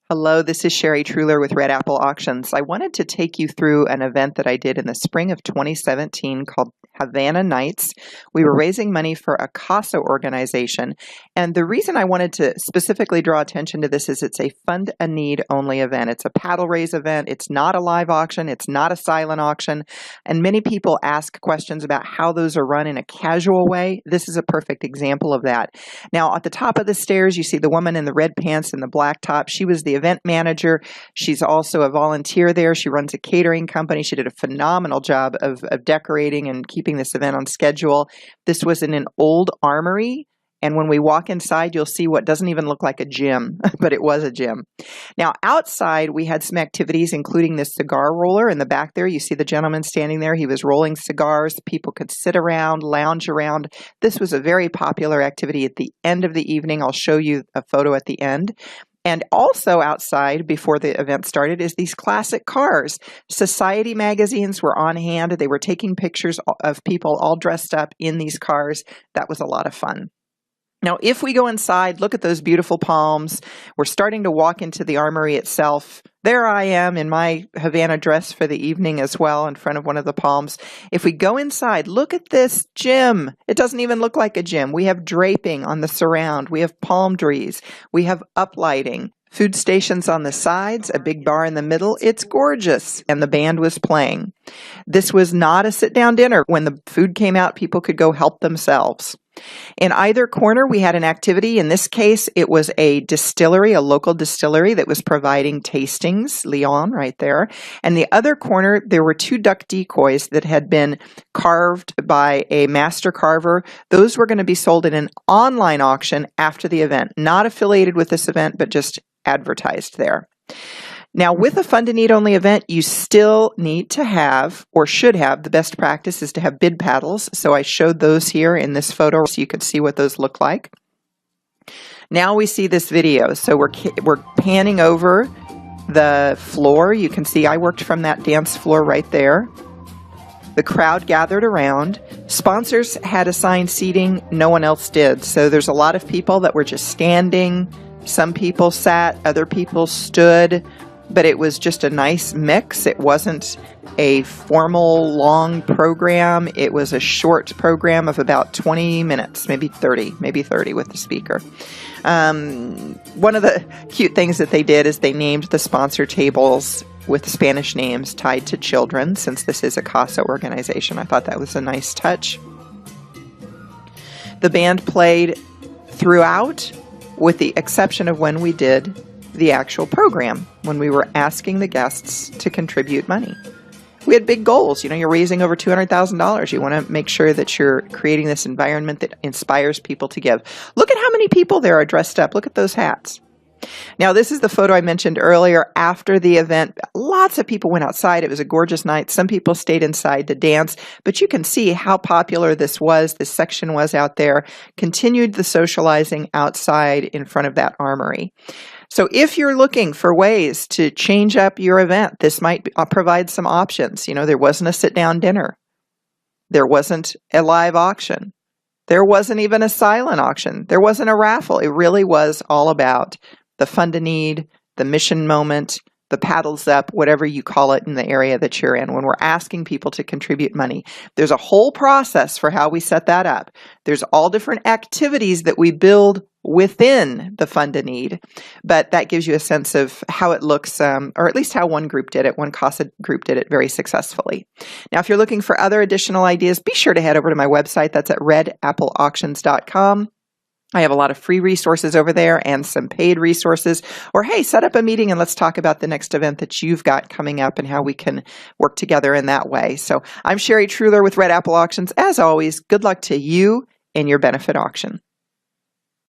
Hello, this is Sherry Truhlar with Red Apple Auctions. I wanted to take you through an event that I did in the spring of 2017 called Havana Nights. We were raising money for a CASA organization, and the reason I wanted to specifically draw attention to this is it's a fund a need only event. It's a paddle raise event. It's not a live auction. It's not a silent auction, and many people ask questions about how those are run in a casual way. This is a perfect example of that. Now, at the top of the stairs, you see the woman in the red pants and the black top. She was the event manager. She's also a volunteer there. She runs a catering company. She did a phenomenal job of decorating and keeping this event on schedule. This was in an old armory, and when we walk inside, you'll see what doesn't even look like a gym, but it was a gym. Now, outside, we had some activities, including this cigar roller in the back there. You see the gentleman standing there. He was rolling cigars. People could sit around, lounge around. This was a very popular activity at the end of the evening. I'll show you a photo at the end. And also outside, before the event started, is these classic cars. Society magazines were on hand. They were taking pictures of people all dressed up in these cars. That was a lot of fun. Now, if we go inside, look at those beautiful palms. We're starting to walk into the armory itself. There I am in my Havana dress for the evening as well in front of one of the palms. If we go inside, look at this gym. It doesn't even look like a gym. We have draping on the surround. We have palm trees. We have uplighting. Food stations on the sides, a big bar in the middle. It's gorgeous. And the band was playing. This was not a sit-down dinner. When the food came out, people could go help themselves. In either corner, we had an activity. In this case, it was a distillery, a local distillery that was providing tastings, Leon right there. And the other corner, there were two duck decoys that had been carved by a master carver. Those were going to be sold in an online auction after the event, not affiliated with this event, but just advertised there. Now, with a fund a need only event, you still need to have, or should have, the best practice is to have bid paddles. So I showed those here in this photo so you could see what those look like. Now we see this video. So we're panning over the floor. You can see I worked from that dance floor right there. The crowd gathered around. Sponsors had assigned seating. No one else did. So there's a lot of people that were just standing. Some people sat, other people stood. But it was just a nice mix. It wasn't a formal long program. It was a short program of about 20 minutes, maybe 30 with the speaker. One of the cute things that they did is they named the sponsor tables with Spanish names tied to children, since this is a CASA organization. I thought that was a nice touch. The band played throughout, with the exception of when we did the actual program, when we were asking the guests to contribute money. We had big goals. You know, you're raising over $200,000. You want to make sure that you're creating this environment that inspires people to give. Look at how many people there are dressed up. Look at those hats. Now, this is the photo I mentioned earlier after the event. Lots of people went outside. It was a gorgeous night. Some people stayed inside to dance, but you can see how popular this section was out there. Continued the socializing outside in front of that armory. So if you're looking for ways to change up your event, this might provide some options. You know, there wasn't a sit-down dinner. There wasn't a live auction. There wasn't even a silent auction. There wasn't a raffle. It really was all about the fund a need, the mission moment, the paddles up, whatever you call it in the area that you're in. When we're asking people to contribute money, there's a whole process for how we set that up. There's all different activities that we build within the fund a need, but that gives you a sense of how it looks, or at least how one group did it. One CASA group did it very successfully. Now, if you're looking for other additional ideas, be sure to head over to my website. That's at redappleauctions.com. I have a lot of free resources over there and some paid resources. Or, hey, set up a meeting and let's talk about the next event that you've got coming up and how we can work together in that way. So I'm Sherry Truhlar with Red Apple Auctions. As always, good luck to you in your benefit auction.